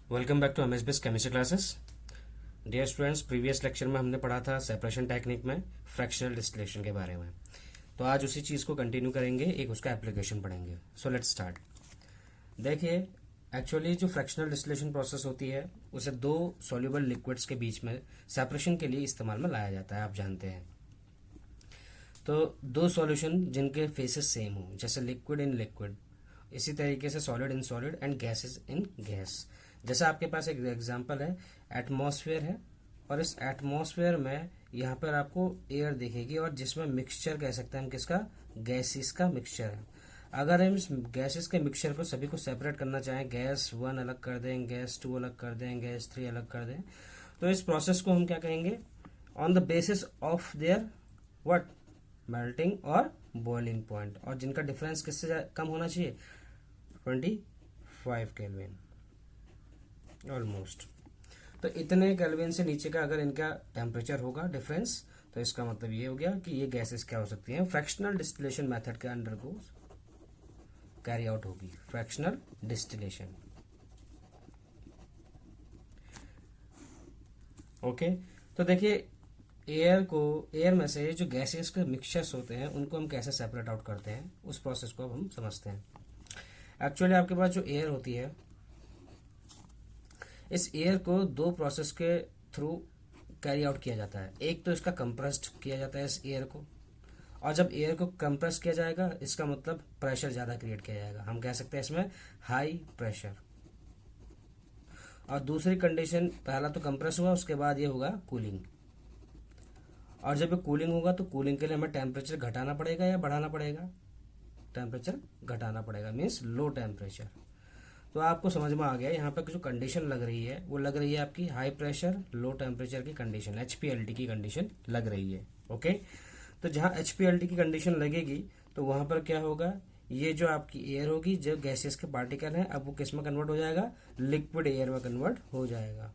Welcome back to MSBS chemistry classes. Dear students, previous lecture में हमने पढ़ा था सेपरेशन टेक्निक में फ्रैक्शनल डिस्टिलेशन के बारे में। तो आज उसी चीज़ को कंटिन्यू करेंगे, एक उसका एप्लीकेशन पढ़ेंगे। So let's start. देखिए, एक्चुअली जो फ्रैक्शनल डिस्टिलेशन प्रोसेस होती है उसे दो सॉल्युबल लिक्विड्स के बीच में सेपरेशन के लिए इस्तेमाल में लाया जाता है, आप जानते हैं। तो दो सॉल्यूशन जिनके फेसेस सेम हो, जैसे लिक्विड इन लिक्विड, इसी तरीके से solid in solid and gases in gas. जैसे आपके पास एक एग्जांपल है, एटमॉस्फेयर है, और इस एटमॉस्फेयर में यहाँ पर आपको एयर दिखेगी और जिसमें मिक्सचर कह सकते हैं हम किसका, गैसेस का मिक्सचर है। अगर हम इस गैसेस के मिक्सचर को सभी को सेपरेट करना चाहें, गैस 1 अलग कर दें, गैस 2 अलग कर दें, गैस 3 अलग कर दें, तो इस प्रोसेस को हम क्या कहेंगे, on the basis of their what, melting और बॉइलिंग पॉइंट, और जिनका डिफरेंस किससे कम होना चाहिए, 25 केल्विन ऑलमोस्ट। तो इतने केल्विन से नीचे का अगर इनका टेम्परेचर होगा डिफरेंस, तो इसका मतलब ये हो गया कि ये गैसेस क्या हो सकती हैं, फ्रैक्शनल डिस्टिलेशन मेथड के अंडर को कैरी आउट होगी, फ्रैक्शनल डिस्टिलेशन। ओके, तो देखिए, एयर में से जो गैसेस के मिक्सचर्स होते हैं उनको हम कैसे सेपरेट आउट करते हैं, उस प्रोसेस को अब हम समझते हैं। एक्चुअली आपके पास जो एयर होती है, इस एयर को दो प्रोसेस के थ्रू कैरी आउट किया जाता है। एक तो इसका कंप्रेस्ड किया जाता है इस एयर को, और जब एयर को कंप्रेस किया जाएगा इसका मतलब प्रेशर ज़्यादा क्रिएट किया जाएगा, हम कह सकते हैं इसमें हाई प्रेशर। और दूसरी कंडीशन, पहला तो कंप्रेस हुआ, उसके बाद ये होगा कूलिंग, और जब ये कूलिंग होगा तो कूलिंग के लिए हमें टेम्परेचर घटाना पड़ेगा या बढ़ाना पड़ेगा, टेम्परेचर घटाना पड़ेगा, मीन्स लो टेम्परेचर। तो आपको समझ में आ गया, यहाँ पर जो कंडीशन लग रही है वो लग रही है आपकी हाई प्रेशर लो टेम्परेचर की कंडीशन, HPLT की कंडीशन लग रही है। ओके, तो जहाँ HPLT की कंडीशन लगेगी तो वहाँ पर क्या होगा, ये जो आपकी एयर होगी, जो गैसेस के पार्टिकल हैं, अब वो किस में कन्वर्ट हो जाएगा, लिक्विड एयर में कन्वर्ट हो जाएगा।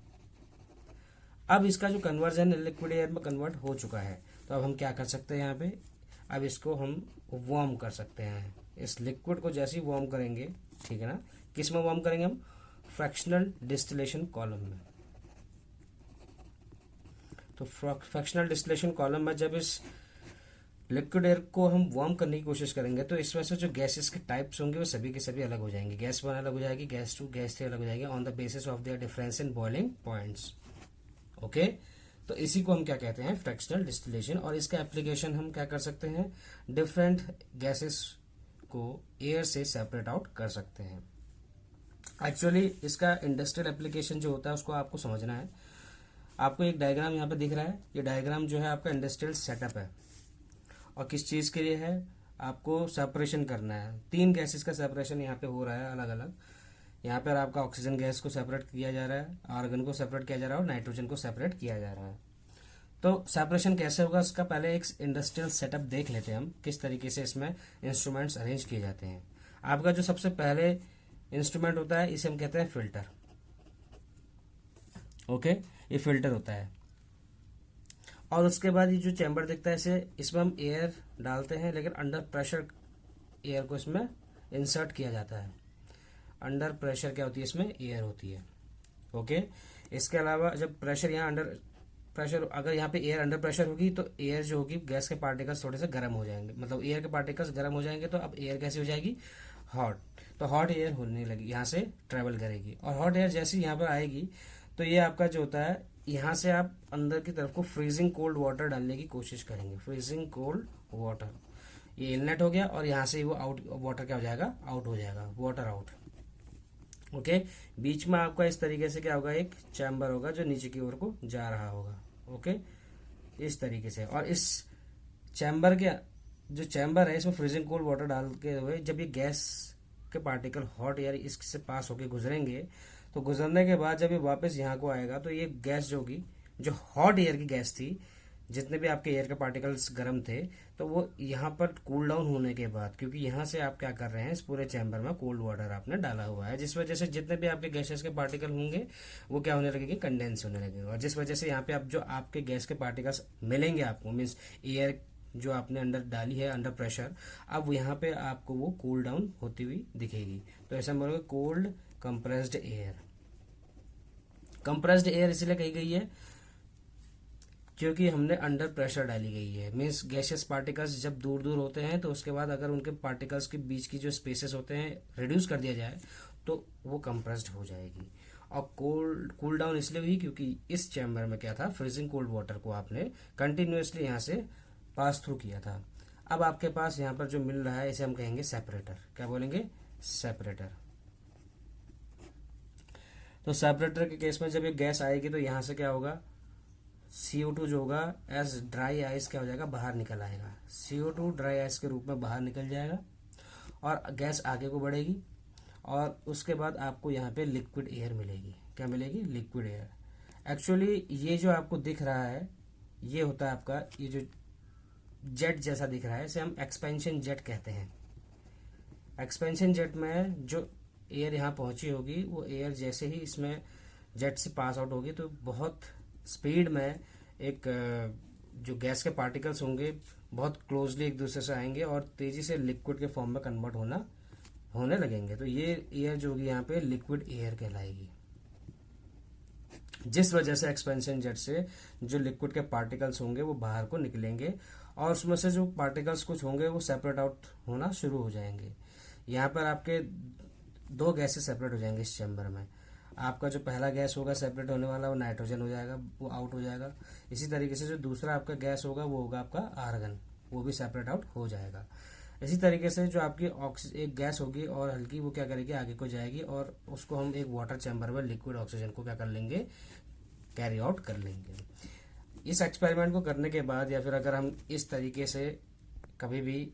अब इसका जो कन्वर्जन लिक्विड एयर में कन्वर्ट हो चुका है, तो अब हम क्या कर सकते हैं यहाँ पे, अब इसको हम वार्म कर सकते हैं। इस लिक्विड को जैसे ही वार्म करेंगे, ठीक है ना, किस में वार्म करेंगे हम, फ्रैक्शनल डिस्टिलेशन कॉलम में। तो फ्रैक्शनल डिस्टिलेशन कॉलम में जब इस लिक्विड एयर को हम वार्म करने की कोशिश करेंगे तो इस वजह से जो गैसेस के टाइप्स होंगे वो सभी के सभी अलग हो जाएंगे। गैस 1 अलग हो जाएगी, गैस 2, गैस 3 अलग हो जाएगी, on the basis of their difference in boiling points. Okay, तो इसी को हम क्या कहते हैं, फ्रैक्शनल डिस्टिलेशन। और इसका एप्लीकेशन हम क्या कर सकते हैं, डिफरेंट गैसेस को एयर से सेपरेट आउट कर सकते हैं। एक्चुअली इसका इंडस्ट्रियल एप्लीकेशन जो होता है उसको आपको समझना है। आपको एक डायग्राम यहाँ पे दिख रहा है, ये डायग्राम जो है आपका इंडस्ट्रियल सेटअप है, और किस चीज़ के लिए है, आपको सेपरेशन करना है। 3 गैसेस का सेपरेशन यहाँ पे हो रहा है अलग अलग। यहाँ पर आपका ऑक्सीजन गैस को सेपरेट किया जा रहा है, आर्गन को सेपरेट किया जा रहा है, और नाइट्रोजन को सेपरेट किया जा रहा है। तो सेपरेशन कैसे होगा, इसका पहले एक इंडस्ट्रियल सेटअप देख लेते हैं हम, किस तरीके से इसमें इंस्ट्रूमेंट्स अरेंज किए जाते हैं। आपका जो सबसे पहले इंस्ट्रूमेंट होता है इसे हम कहते हैं फिल्टर। ओके, ये फिल्टर होता है, और उसके बाद ये जो चैम्बर दिखता है इसे, इसमें हम एयर डालते हैं, लेकिन अंडर प्रेशर एयर को इसमें इंसर्ट किया जाता है। अंडर प्रेशर क्या होती है, इसमें एयर होती है। ओके, इसके अलावा जब प्रेशर यहाँ अंडर प्रेशर, अगर यहाँ पे एयर अंडर प्रेशर होगी तो एयर जो होगी, गैस के पार्टिकल्स थोड़े से गर्म हो जाएंगे, मतलब एयर के पार्टिकल्स गर्म हो जाएंगे, तो अब एयर कैसी हो जाएगी, हॉट। तो हॉट एयर होने लगी, यहाँ से ट्रेवल करेगी, और हॉट एयर जैसे यहाँ पर आएगी तो ये आपका जो होता है, यहाँ से आप अंदर की तरफ को फ्रीजिंग कोल्ड वाटर डालने की कोशिश करेंगे, फ्रीजिंग कोल्ड वाटर। ये इनलेट हो गया, और यहाँ से वो आउट वाटर क्या हो जाएगा, आउट हो जाएगा, वाटर आउट। ओके, बीच में आपका इस तरीके से क्या होगा, एक चैम्बर होगा जो नीचे की ओर को जा रहा होगा। ओके, इस तरीके से, और इस चैम्बर के जो चैम्बर है इसमें फ्रीजिंग कोल्ड वाटर डाल के हुए, जब ये गैस के पार्टिकल हॉट एयर इससे पास होके गुजरेंगे, तो गुजरने के बाद जब ये वापस यहाँ को आएगा तो ये गैस जो होगी, जो हॉट एयर की गैस थी, जितने भी आपके एयर के पार्टिकल्स गर्म थे, तो वो यहाँ पर कूल डाउन होने के बाद, क्योंकि यहाँ से आप क्या कर रहे हैं, इस पूरे चैम्बर में कोल्ड वाटर आपने डाला हुआ है, जिस वजह से जितने भी आपके गैसेस के पार्टिकल होंगे वो क्या होने लगेंगे, कंडेंस होने लगेंगे, और जिस वजह से यहाँ पे आप जो आपके गैस के पार्टिकल्स मिलेंगे आपको, मीन्स एयर जो आपने अंदर डाली है अंडर प्रेशर, अब यहाँ पे आपको वो कूल डाउन होती हुई दिखेगी। तो ऐसा बोलोगे cold compressed air. Compressed air इसलिए कही गई है क्योंकि हमने अंडर प्रेशर डाली गई है। मीन्स गैसियस पार्टिकल्स जब दूर दूर होते हैं तो उसके बाद अगर उनके पार्टिकल्स के बीच की जो स्पेसेस होते हैं रिड्यूस कर दिया जाए तो वो कंप्रेस्ड हो जाएगी। और कूल डाउन इसलिए हुई क्योंकि इस चैम्बर में क्या था, फ्रीजिंग कोल्ड वाटर को आपने कंटिन्यूसली यहाँ से पास थ्रू किया था। अब आपके पास यहाँ पर जो मिल रहा है इसे हम कहेंगे सेपरेटर। क्या बोलेंगे? सेपरेटर। तो सेपरेटर के केस में जब ये गैस आएगी तो यहाँ से क्या होगा, CO2 जो होगा एज ड्राई आइस क्या हो जाएगा, बाहर निकल आएगा। CO2 ड्राई आइस के रूप में बाहर निकल जाएगा और गैस आगे को बढ़ेगी और उसके बाद आपको यहाँ पे लिक्विड एयर मिलेगी। क्या मिलेगी? Liquid air. एक्चुअली ये जो आपको दिख रहा है ये होता है आपका, ये जो जेट जैसा दिख रहा है इसे हम एक्सपेंशन जेट कहते हैं। एक्सपेंशन जेट में जो एयर यहाँ पहुंची होगी वो एयर जैसे ही इसमें जेट से पास आउट होगी तो बहुत स्पीड में एक जो गैस के पार्टिकल्स होंगे बहुत क्लोजली एक दूसरे से आएंगे और तेजी से लिक्विड के फॉर्म में कन्वर्ट होने लगेंगे। तो ये एयर जो होगी यहाँ पे लिक्विड एयर कहलाएगी, जिस वजह से एक्सपेंशन जेट से जो लिक्विड के पार्टिकल्स होंगे वो बाहर को निकलेंगे और उसमें से जो पार्टिकल्स कुछ होंगे वो सेपरेट आउट होना शुरू हो जाएंगे। यहाँ पर आपके दो गैसेस सेपरेट हो जाएंगे इस चैम्बर में। आपका जो पहला गैस होगा सेपरेट होने वाला वो नाइट्रोजन हो जाएगा, वो आउट हो जाएगा। इसी तरीके से जो दूसरा आपका गैस होगा वो होगा आपका आर्गन, वो भी सेपरेट आउट हो जाएगा। इसी तरीके से जो आपकी एक गैस होगी और हल्की वो क्या करेगी, आगे को जाएगी और उसको हम एक वाटर चैम्बर में लिक्विड ऑक्सीजन को क्या कर लेंगे, कैरी आउट कर लेंगे। इस एक्सपेरिमेंट को करने के बाद या फिर अगर हम इस तरीके से कभी भी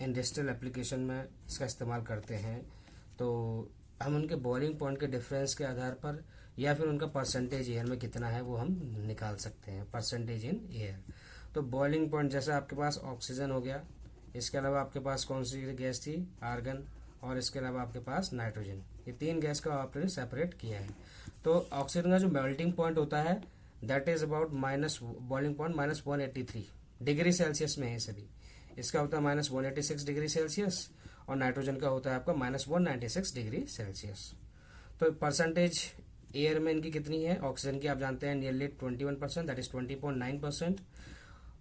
इंडस्ट्रियल एप्लीकेशन में इसका इस्तेमाल करते हैं तो हम उनके बॉइलिंग पॉइंट के डिफरेंस के आधार पर या फिर उनका परसेंटेज एयर में कितना है वो हम निकाल सकते हैं, परसेंटेज इन एयर। तो बॉइलिंग पॉइंट जैसे आपके पास ऑक्सीजन हो गया, इसके अलावा आपके पास कौन सी गैस थी, आर्गन, और इसके अलावा आपके पास नाइट्रोजन। ये तीन गैस का आपने सेपरेट किया है। तो ऑक्सीजन का जो मेल्टिंग पॉइंट होता है that is about minus boiling point -183 degree Celsius में है सभी। इसका होता है -186 डिग्री सेल्सियस और नाइट्रोजन का होता है आपका -196 डिग्री सेल्सियस। तो परसेंटेज एयर में इनकी कितनी है, ऑक्सीजन की आप जानते हैं नियरली 21%, दैट इज 20.9%।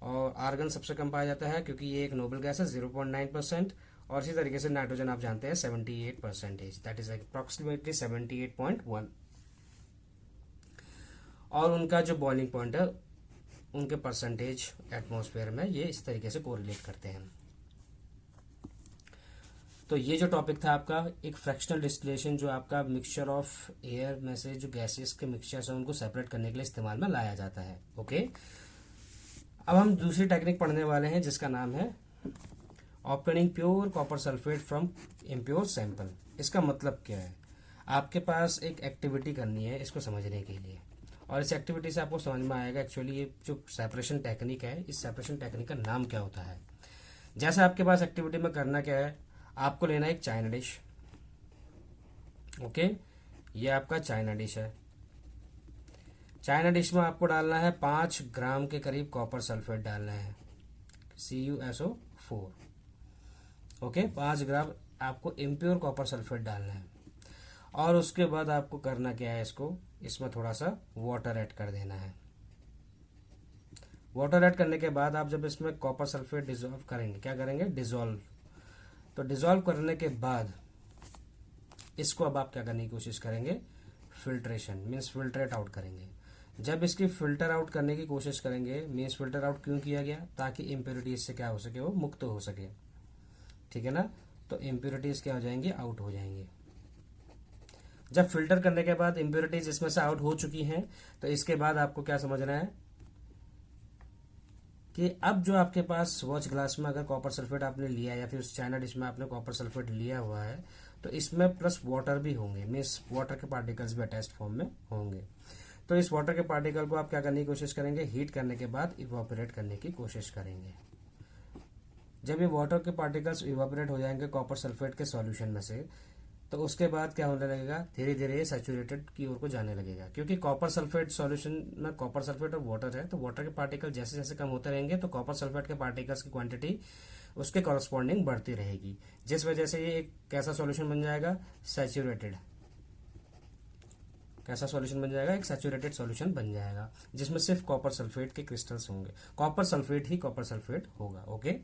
और आर्गन सबसे कम पाया जाता है क्योंकि ये एक नोबल गैस है 0.9%। और इसी तरीके से नाइट्रोजन आप जानते हैं 78%, दैट इज अप्रोक्सीमेटली 78.1। और उनका जो बॉइलिंग पॉइंट है उनके परसेंटेज एटमॉस्फेयर में ये इस तरीके से कोरिलेट करते हैं। तो ये जो टॉपिक था आपका एक फ्रैक्शनल डिस्टिलेशन, जो आपका मिक्सचर ऑफ एयर में से जो गैसेस के मिक्सचर्स हैं उनको सेपरेट करने के लिए इस्तेमाल में लाया जाता है। ओके, अब हम दूसरी टेक्निक पढ़ने वाले हैं जिसका नाम है obtaining pure copper sulphate from impure sample. इसका मतलब क्या है, आपके पास एक एक्टिविटी करनी है इसको समझने के लिए, और इस एक्टिविटी से आपको समझ में आएगा एक्चुअली ये जो सेपरेशन टेक्निक है इस सेपरेशन टेक्निक का नाम क्या होता है। जैसे आपके पास एक्टिविटी में करना क्या है, आपको लेना है एक चाइना डिश। ओके, ये आपका चाइना डिश है। चाइना डिश में आपको डालना है 5 ग्राम के करीब कॉपर सल्फेट डालना है, CuSO4। ओके, 5 ग्राम आपको इम्प्योर कॉपर सल्फेट डालना है। और उसके बाद आपको करना क्या है, इसमें थोड़ा सा वाटर ऐड कर देना है। वाटर ऐड करने के बाद आप जब इसमें कॉपर सल्फेट डिजोल्व करेंगे, क्या करेंगे, डिजोल्व। तो डिजोल्व करने के बाद इसको अब आप क्या करने की कोशिश करेंगे, फिल्ट्रेशन मीन्स फिल्ट्रेट आउट करेंगे। जब इसकी फिल्टर आउट करने की कोशिश करेंगे, मीन्स फिल्टर आउट क्यों किया गया, ताकि इम्प्योरिटीज से क्या हो सके, वो मुक्त हो सके। ठीक है ना, तो इम्प्योरिटीज क्या हो जाएंगी, आउट हो जाएंगी। जब फिल्टर करने के बाद इम्प्योरिटीज इसमें से आउट हो चुकी हैं तो इसके बाद आपको क्या समझना है कि अब जो आपके पास वॉच ग्लास में अगर कॉपर सल्फेट आपने लिया या फिर उस चाइना डिश में आपने कॉपर सल्फेट लिया हुआ है तो इसमें प्लस वाटर भी होंगे, मीन्स वाटर के पार्टिकल्स भी अटैच्ड फॉर्म में होंगे। तो इस वाटर के पार्टिकल को आप क्या करने की कोशिश करेंगे, हीट करने के बाद इवापोरेट करने की कोशिश करेंगे। जब ये वाटर के पार्टिकल्स इवापोरेट हो जाएंगे कॉपर सल्फेट के सॉल्यूशन में से, तो उसके बाद क्या होने लगेगा, धीरे धीरे ये सैचुरेटेड की ओर को जाने लगेगा। क्योंकि कॉपर सल्फेट सॉल्यूशन में कॉपर सल्फेट और वाटर है, तो वाटर के पार्टिकल जैसे जैसे कम होते रहेंगे तो कॉपर सल्फेट के पार्टिकल्स की क्वांटिटी उसके कॉरस्पॉन्डिंग बढ़ती रहेगी, जिस वजह से ये एक कैसा सॉल्यूशन बन जाएगा, सैचुरेटेड। कैसा सॉल्यूशन बन जाएगा, एक सैचुरेटेड सॉल्यूशन बन जाएगा जिसमें सिर्फ कॉपर सल्फेट के क्रिस्टल्स होंगे, कॉपर सल्फेट ही कॉपर सल्फेट होगा। ओके,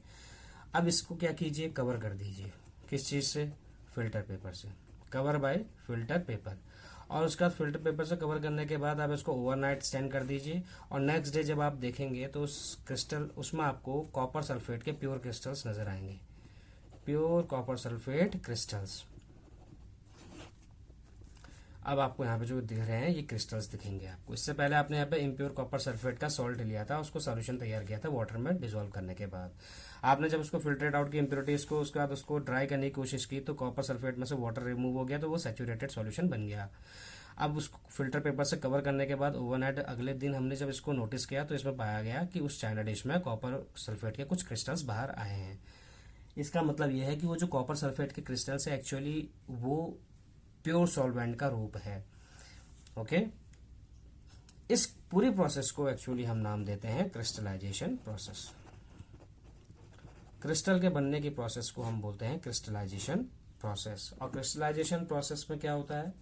अब इसको क्या कीजिए, कवर कर दीजिए, किस चीज़ से, फिल्टर पेपर से, कवर बाय फिल्टर पेपर। और उसके बाद फिल्टर पेपर से कवर करने के बाद आप इसको ओवरनाइट स्टैंड कर दीजिए, और नेक्स्ट डे जब आप देखेंगे तो उस क्रिस्टल, उसमें आपको कॉपर सल्फेट के प्योर क्रिस्टल्स नजर आएंगे, प्योर कॉपर सल्फेट क्रिस्टल्स। अब आपको यहाँ पे जो दिख रहे हैं ये क्रिस्टल्स दिखेंगे आपको। इससे पहले आपने यहाँ पे इम्प्योर कॉपर सल्फेट का सॉल्ट लिया था, उसको सॉल्यूशन तैयार किया था वाटर में डिसॉल्व करने के बाद। आपने जब उसको फिल्ट्रेट आउट की इम्प्योरिटीज को, उसके बाद उसको ड्राई करने की कोशिश की तो कॉपर सल्फेट में से वाटर रिमूव हो गया, तो वो सैचुरेटेड सॉल्यूशन बन गया। अब उसको फिल्टर पेपर से कवर करने के बाद ओवरनाइट अगले दिन हमने जब इसको नोटिस किया तो इसमें पाया गया कि उस चाइना डिश में कॉपर सल्फेट के कुछ क्रिस्टल्स बाहर आए हैं। इसका मतलब यह है कि वो जो कॉपर सल्फेट के क्रिस्टल्स है एक्चुअली वो प्योर सॉल्वेंट का रूप है। ओके, इस पूरी प्रोसेस को एक्चुअली हम नाम देते हैं क्रिस्टलाइजेशन प्रोसेस। क्रिस्टल के बनने की प्रोसेस को हम बोलते हैं क्रिस्टलाइजेशन प्रोसेस। और क्रिस्टलाइजेशन प्रोसेस में क्या होता है,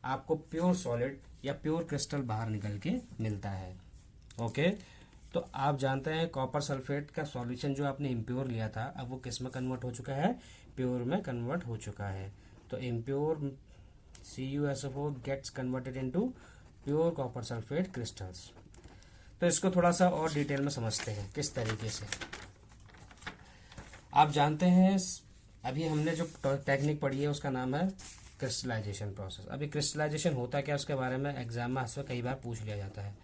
आपको प्योर सॉलिड या प्योर क्रिस्टल बाहर निकल के मिलता है। ओके, तो आप जानते हैं कॉपर सल्फेट का सॉल्यूशन जो आपने इम्प्योर लिया था, अब वो किस में कन्वर्ट हो चुका है, प्योर में कन्वर्ट हो चुका है। तो impure CuSO4 gets converted into pure copper sulfate crystals। तो इसको थोड़ा सा और डिटेल में समझते हैं किस तरीके से। आप जानते हैं अभी हमने जो टेक्निक पढ़ी है उसका नाम है क्रिस्टलाइजेशन प्रोसेस। अभी क्रिस्टलाइजेशन होता क्या, उसके बारे में एग्जाम में आपसे कई बार पूछ लिया जाता है,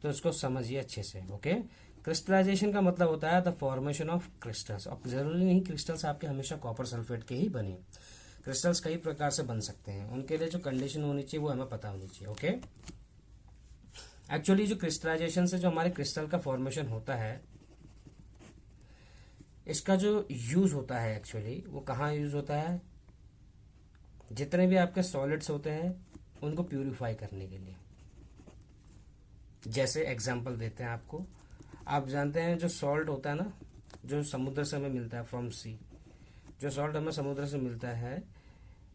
तो इसको समझिए अच्छे से। ओके, क्रिस्टलाइजेशन का मतलब होता है द फॉर्मेशन ऑफ क्रिस्टल्स। और जरूरी नहीं क्रिस्टल्स आपके हमेशा कॉपर सल्फेट के ही बने, क्रिस्टल्स कई प्रकार से बन सकते हैं, उनके लिए जो कंडीशन होनी चाहिए वो हमें पता होनी चाहिए। ओके, एक्चुअली जो क्रिस्टलाइजेशन से जो हमारे क्रिस्टल का फॉर्मेशन होता है, इसका जो यूज होता है एक्चुअली वो कहाँ यूज होता है, जितने भी आपके सॉलिड्स होते हैं उनको प्यूरिफाई करने के लिए। जैसे एग्जांपल देते हैं आपको, आप जानते हैं जो सॉल्ट होता है ना, जो समुद्र से हमें मिलता है फ्रॉम सी, जो सॉल्ट हमें समुद्र से मिलता है,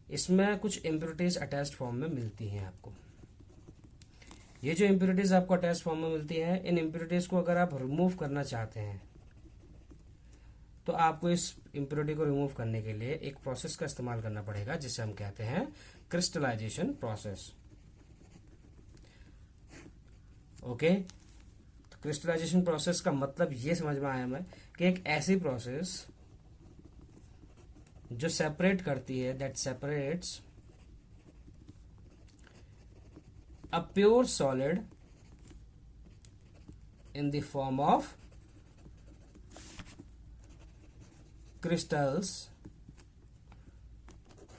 इसमें कुछ इम्प्योरिटीज अटैच्ड फॉर्म में मिलती हैं आपको। ये जो इम्प्योरिटीज आपको अटैच्ड फॉर्म में मिलती है, इन इम्प्योरिटीज को अगर आप रिमूव करना चाहते हैं तो आपको इस इम्प्योरिटी को रिमूव करने के लिए एक प्रोसेस का इस्तेमाल करना पड़ेगा जिसे हम कहते हैं क्रिस्टलाइजेशन प्रोसेस। ओके, तो क्रिस्टलाइजेशन प्रोसेस का मतलब ये समझ में आया हमें कि एक ऐसी प्रोसेस जो सेपरेट करती है, that separates a pure solid in the form of crystals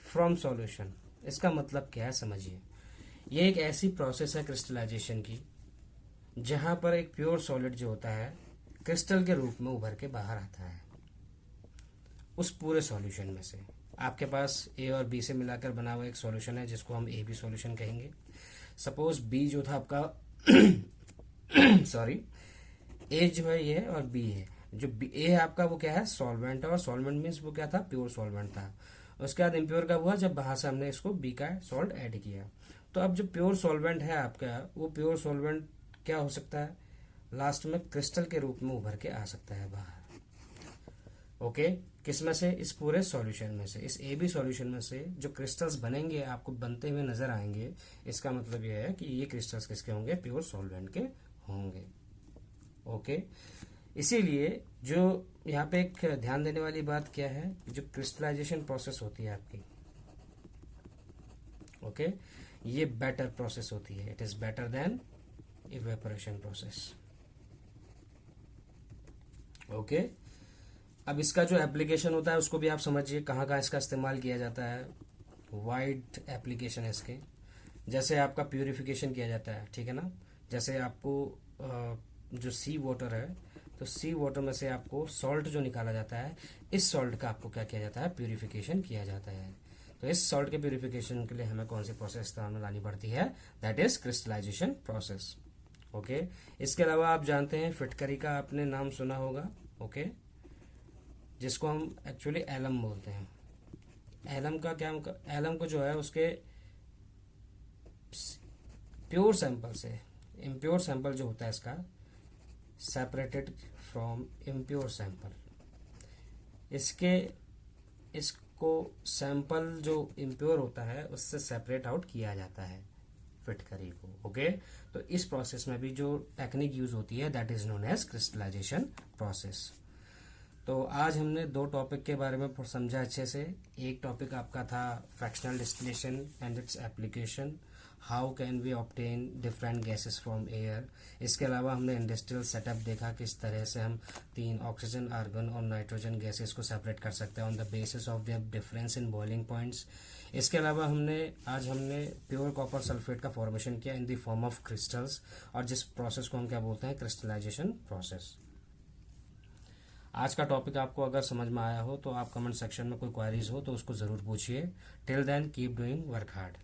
from solution. इसका मतलब क्या है समझिए, ये एक ऐसी प्रोसेस है क्रिस्टलाइजेशन की जहां पर एक प्योर सॉलिड जो होता है क्रिस्टल के रूप में उभर के बाहर आता है उस पूरे सॉल्यूशन में से। आपके पास ए और बी से मिलाकर बना हुआ एक सॉल्यूशन है जिसको हम ए बी सॉल्यूशन कहेंगे। सपोज बी जो था आपका सॉरी, ए जो है ये और बी है, जो ए है आपका वो क्या है, सॉल्वेंट है, और सॉल्वेंट मीन्स वो क्या था, प्योर सॉल्वेंट था। उसके बाद इम्प्योर कब हुआ, जब बाहर से हमने इसको बी का सॉल्ट ऐड किया। तो अब जो प्योर सॉल्वेंट है आपका, वो प्योर सॉल्वेंट क्या हो सकता है, लास्ट में क्रिस्टल के रूप में उभर के आ सकता है बाहर। ओके, किसमें से, इस पूरे सॉल्यूशन में से, इस ए बी सॉल्यूशन में से जो क्रिस्टल्स बनेंगे आपको बनते हुए नजर आएंगे, इसका मतलब यह है कि ये क्रिस्टल्स किसके होंगे, प्योर सॉल्वेंट के होंगे। ओके, इसीलिए जो यहाँ पे एक ध्यान देने वाली बात क्या है, जो क्रिस्टलाइजेशन प्रोसेस होती है आपकी, ओके, ये बेटर प्रोसेस होती है, it is better than evaporation process. Okay, अब इसका जो एप्लीकेशन होता है उसको भी आप समझिए, कहाँ कहाँ इसका इस्तेमाल किया जाता है। वाइड एप्लीकेशन है इसके, जैसे आपका प्यूरिफिकेशन किया जाता है, ठीक है ना, जैसे आपको जो सी वाटर है, तो सी वाटर में से आपको सॉल्ट जो निकाला जाता है, इस सॉल्ट का आपको क्या किया जाता है, प्यूरिफिकेशन किया जाता है। तो इस सॉल्ट के प्यूरिफिकेशन के लिए हमें कौन सी प्रोसेस इस्तेमाल में लानी पड़ती है, that is crystallization process. Okay, इसके अलावा आप जानते हैं फिटकरी का आपने नाम सुना होगा। ओके, जिसको हम एक्चुअली एलम बोलते हैं। एलम का क्या, एलम को जो है उसके प्योर सैंपल से इम्प्योर सैंपल जो होता है इसका सेपरेटेड फ्रॉम इम्प्योर सैंपल, इसको सैंपल जो इम्प्योर होता है उससे सेपरेट आउट किया जाता है फिटकरी को। ओके, तो इस प्रोसेस में भी जो टेक्निक यूज होती है that is known as crystallization process. तो आज हमने दो टॉपिक के बारे में समझा अच्छे से। एक टॉपिक आपका था fractional distillation and its application, how can we obtain different gases from air. इसके अलावा हमने इंडस्ट्रियल सेटअप देखा, किस तरह से हम 3 ऑक्सीजन, आर्गन और नाइट्रोजन गैसेस को सेपरेट कर सकते हैं on the basis of their difference in boiling points. इसके अलावा आज हमने प्योर कॉपर सल्फेट का फॉर्मेशन किया in the form of crystals, और जिस प्रोसेस को हम क्या बोलते हैं, क्रिस्टलाइजेशन प्रोसेस। आज का टॉपिक आपको अगर समझ में आया हो तो आप कमेंट सेक्शन में कोई क्वेरीज हो तो उसको ज़रूर पूछिए। Till then keep doing work hard.